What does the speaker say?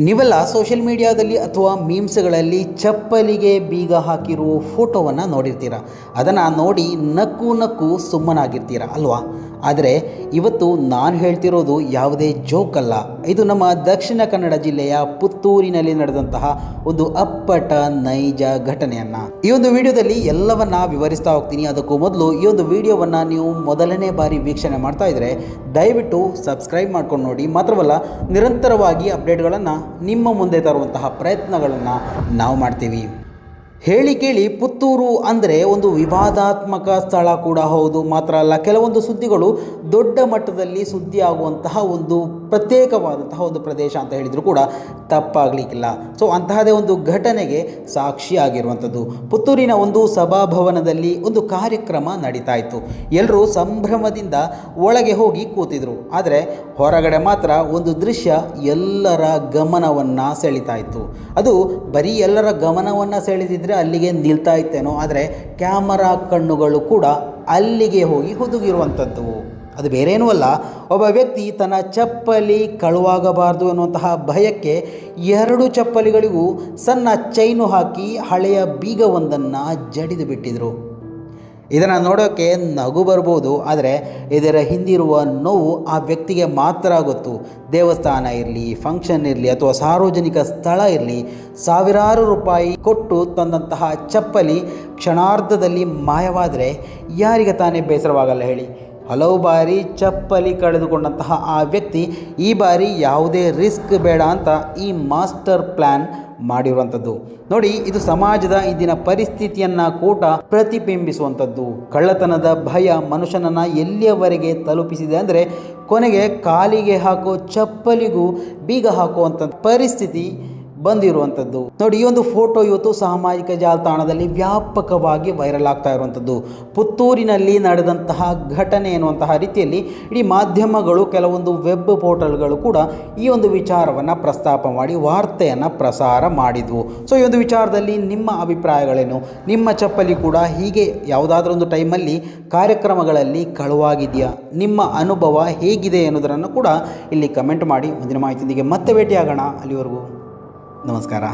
ನೀವೆಲ್ಲ ಸೋಷಿಯಲ್ ಮೀಡಿಯಾದಲ್ಲಿ ಅಥವಾ ಮೀಮ್ಸ್ಗಳಲ್ಲಿ ಚಪ್ಪಲಿಗೆ ಬೀಗ ಹಾಕಿರುವ ಫೋಟೋವನ್ನು ನೋಡಿರ್ತೀರ. ಅದನ್ನು ನೋಡಿ ನಕ್ಕು ನಕ್ಕು ಸುಮ್ಮನಾಗಿರ್ತೀರ ಅಲ್ವಾ? ಆದರೆ ಇವತ್ತು ನಾನು ಹೇಳ್ತಿರೋದು ಯಾವುದೇ ಜೋಕ್ ಅಲ್ಲ. ಇದು ನಮ್ಮ ದಕ್ಷಿಣ ಕನ್ನಡ ಜಿಲ್ಲೆಯ ಪುತ್ತೂರಿನಲ್ಲಿ ನಡೆದಂತಹ ಒಂದು ಅಪ್ಪಟ ನೈಜ ಘಟನೆಯನ್ನು ಈ ಒಂದು ವಿಡಿಯೋದಲ್ಲಿ ಎಲ್ಲವನ್ನ ವಿವರಿಸ್ತಾ ಹೋಗ್ತೀನಿ. ಅದಕ್ಕೂ ಮೊದಲು ಈ ಒಂದು ವಿಡಿಯೋವನ್ನು ನೀವು ಮೊದಲನೇ ಬಾರಿ ವೀಕ್ಷಣೆ ಮಾಡ್ತಾ ಇದ್ದರೆ ದಯವಿಟ್ಟು ಸಬ್ಸ್ಕ್ರೈಬ್ ಮಾಡ್ಕೊಂಡು ನೋಡಿ. ಮಾತ್ರವಲ್ಲ, ನಿರಂತರವಾಗಿ ಅಪ್ಡೇಟ್ಗಳನ್ನು ನಿಮ್ಮ ಮುಂದೆ ತರುವಂತಹ ಪ್ರಯತ್ನಗಳನ್ನು ನಾವು ಮಾಡ್ತೀವಿ. ಹೇಳಿ ಕೇಳಿ ಪುತ್ತೂರು ಅಂದರೆ ಒಂದು ವಿವಾದಾತ್ಮಕ ಸ್ಥಳ ಕೂಡ ಹೌದು. ಮಾತ್ರ ಅಲ್ಲ, ಕೆಲವೊಂದು ಸುದ್ದಿಗಳು ದೊಡ್ಡ ಮಟ್ಟದಲ್ಲಿ ಸುದ್ದಿ ಆಗುವಂತಹ ಒಂದು ಪ್ರತ್ಯೇಕವಾದಂತಹ ಒಂದು ಪ್ರದೇಶ ಅಂತ ಹೇಳಿದರೂ ಕೂಡ ತಪ್ಪಾಗಲಿಕ್ಕಿಲ್ಲ. ಸೊ ಅಂತಹದೇ ಒಂದು ಘಟನೆಗೆ ಸಾಕ್ಷಿಯಾಗಿರುವಂಥದ್ದು. ಪುತ್ತೂರಿನ ಒಂದು ಸಭಾಭವನದಲ್ಲಿ ಒಂದು ಕಾರ್ಯಕ್ರಮ ನಡೀತಾ ಇತ್ತು. ಎಲ್ಲರೂ ಸಂಭ್ರಮದಿಂದ ಒಳಗೆ ಹೋಗಿ ಕೂತಿದ್ರು. ಆದರೆ ಹೊರಗಡೆ ಮಾತ್ರ ಒಂದು ದೃಶ್ಯ ಎಲ್ಲರ ಗಮನವನ್ನು ಸೆಳೀತಾ ಇತ್ತು. ಅದು ಬರೀ ಎಲ್ಲರ ಗಮನವನ್ನು ಸೆಳೆದಿದ್ದರೆ ಅಲ್ಲಿಗೆ ನಿಲ್ತಾ ಇತ್ತೇನೋ, ಆದರೆ ಕ್ಯಾಮರಾ ಕಣ್ಣುಗಳು ಕೂಡ ಅಲ್ಲಿಗೆ ಹೋಗಿ ಹುದುಗಿರುವಂಥದ್ದು. ಅದು ಬೇರೇನೂ ಅಲ್ಲ, ಒಬ್ಬ ವ್ಯಕ್ತಿ ತನ್ನ ಚಪ್ಪಲಿ ಕಳುವಾಗಬಾರ್ದು ಎನ್ನುವಂತಹ ಭಯಕ್ಕೆ 2 ಚಪ್ಪಲಿಗಳಿಗೂ ಸಣ್ಣ ಚೈನು ಹಾಕಿ ಹಳೆಯ ಬೀಗವೊಂದನ್ನು ಜಡಿದು ಬಿಟ್ಟಿದ್ರು. ಇದನ್ನು ನೋಡೋಕ್ಕೆ ನಗು ಬರ್ಬೋದು, ಆದರೆ ಇದರ ಹಿಂದಿರುವ ನೋವು ಆ ವ್ಯಕ್ತಿಗೆ ಮಾತ್ರ ಗೊತ್ತು. ದೇವಸ್ಥಾನ ಇರಲಿ, ಫಂಕ್ಷನ್ ಇರಲಿ ಅಥವಾ ಸಾರ್ವಜನಿಕ ಸ್ಥಳ ಇರಲಿ, ಸಾವಿರಾರು ರೂಪಾಯಿ ಕೊಟ್ಟು ತಂದಂತಹ ಚಪ್ಪಲಿ ಕ್ಷಣಾರ್ಧದಲ್ಲಿ ಮಾಯವಾದರೆ ಯಾರಿಗೆ ತಾನೇ ಬೇಸರವಾಗಲ್ಲ ಹೇಳಿ? ಹಲವು ಬಾರಿ ಚಪ್ಪಲಿ ಕಳೆದುಕೊಂಡಂತಹ ಆ ವ್ಯಕ್ತಿ ಈ ಬಾರಿ ಯಾವುದೇ ರಿಸ್ಕ್ ಬೇಡ ಅಂತ ಈ ಮಾಸ್ಟರ್ ಪ್ಲ್ಯಾನ್ ಮಾಡಿರುವಂಥದ್ದು. ನೋಡಿ, ಇದು ಸಮಾಜದ ಇಂದಿನ ಪರಿಸ್ಥಿತಿಯನ್ನು ಕೂಡ ಪ್ರತಿಬಿಂಬಿಸುವಂಥದ್ದು. ಕಳ್ಳತನದ ಭಯ ಮನುಷ್ಯನನ್ನು ಎಲ್ಲಿಯವರೆಗೆ ತಲುಪಿಸಿದೆ ಅಂದರೆ ಕೊನೆಗೆ ಕಾಲಿಗೆ ಹಾಕೋ ಚಪ್ಪಲಿಗೂ ಬೀಗ ಹಾಕುವಂಥ ಪರಿಸ್ಥಿತಿ ಬಂದಿರುವಂಥದ್ದು. ನೋಡಿ, ಈ ಒಂದು ಫೋಟೋ ಇವತ್ತು ಸಾಮಾಜಿಕ ಜಾಲತಾಣದಲ್ಲಿ ವ್ಯಾಪಕವಾಗಿ ವೈರಲ್ ಆಗ್ತಾ ಇರುವಂಥದ್ದು. ಪುತ್ತೂರಿನಲ್ಲಿ ನಡೆದಂತಹ ಘಟನೆ ಎನ್ನುವಂತಹ ರೀತಿಯಲ್ಲಿ ಇಡೀ ಮಾಧ್ಯಮಗಳು, ಕೆಲವೊಂದು ವೆಬ್ ಪೋರ್ಟಲ್ಗಳು ಕೂಡ ಈ ಒಂದು ವಿಚಾರವನ್ನು ಪ್ರಸ್ತಾಪ ಮಾಡಿ ವಾರ್ತೆಯನ್ನು ಪ್ರಸಾರ ಮಾಡಿದ್ವು. ಸೊ ಈ ಒಂದು ವಿಚಾರದಲ್ಲಿ ನಿಮ್ಮ ಅಭಿಪ್ರಾಯಗಳೇನು? ನಿಮ್ಮ ಚಪ್ಪಲಿ ಕೂಡ ಹೀಗೆ ಯಾವುದಾದ್ರೂ ಒಂದು ಟೈಮಲ್ಲಿ ಕಾರ್ಯಕ್ರಮಗಳಲ್ಲಿ ಕಳುವಾಗಿದೆಯಾ? ನಿಮ್ಮ ಅನುಭವ ಹೇಗಿದೆ ಎನ್ನುವುದನ್ನು ಕೂಡ ಇಲ್ಲಿ ಕಮೆಂಟ್ ಮಾಡಿ. ಮುಂದಿನ ಮಾಹಿತಿಯೊಂದಿಗೆ ಮತ್ತೆ ಭೇಟಿಯಾಗೋಣ. ಅಲ್ಲಿವರೆಗೂ ನಮಸ್ಕಾರ.